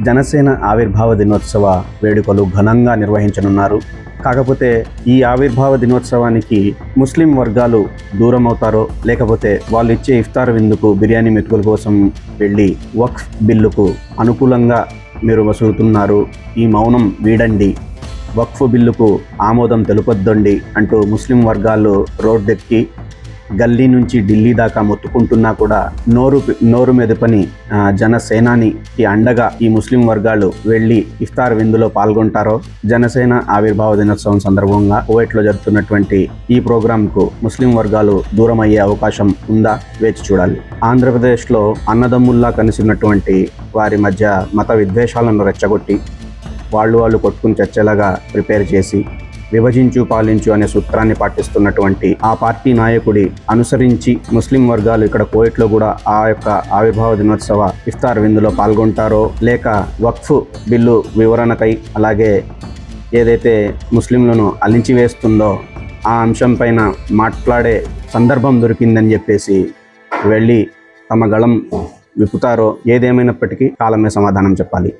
జనసేన ఆవిర్భావ దినోత్సవ వేడుకలు ఘనంగా నిర్వహించనున్నారు. కాకపోతే ఈ ఆవిర్భావ దినోత్సవానికి ముస్లిం వర్గాలు దూరం అవుతారో, లేకపోతే వాళ్ళు ఇచ్చే ఇఫ్తార్ విందుకు బిర్యానీ మెతుకుల కోసం వెళ్ళి వక్ఫ్ బిల్లుకు అనుకూలంగా మీరు వసులుతున్నారు, ఈ మౌనం వీడండి, వక్ఫ్ బిల్లుకు ఆమోదం తెలుపొద్దండి అంటూ ముస్లిం వర్గాలు రోడ్డెక్కి గల్లీ నుంచి ఢిల్లీ దాకా మొత్తుకుంటున్నా కూడా నోరు మెదపని జనసేనానికి అండగా ఈ ముస్లిం వర్గాలు వెళ్ళి ఇఫ్తార్ విందులో పాల్గొంటారో, జనసేన ఆవిర్భావ దినోత్సవం సందర్భంగా కువైట్లో జరుగుతున్నటువంటి ఈ ప్రోగ్రాంకు ముస్లిం వర్గాలు దూరం అయ్యే అవకాశం ఉందా? వేచి చూడాలి. ఆంధ్రప్రదేశ్లో అన్నదమ్ముల్లా కలిసినటువంటి వారి మధ్య మత విద్వేషాలను రెచ్చగొట్టి వాళ్ళు కొట్టుకుని చచ్చేలాగా ప్రిపేర్ చేసి విభజించు పాలించు అనే సూత్రాన్ని పాటిస్తున్నటువంటి ఆ పార్టీ నాయకుడి అనుసరించి ముస్లిం వర్గాలు ఇక్కడ కువైట్లో కూడా ఆ యొక్క ఆవిర్భావ దినోత్సవ ఇఫ్తార్ విందులో పాల్గొంటారో, లేక వక్ఫ్ బిల్లు వివరణకై అలాగే ఏదైతే ముస్లింలను అలించివేస్తుందో ఆ అంశం పైన మాట్లాడే సందర్భం దొరికిందని చెప్పేసి వెళ్ళి తమ గళం విప్పుతారో, ఏదేమైనప్పటికీ కాలమే సమాధానం చెప్పాలి.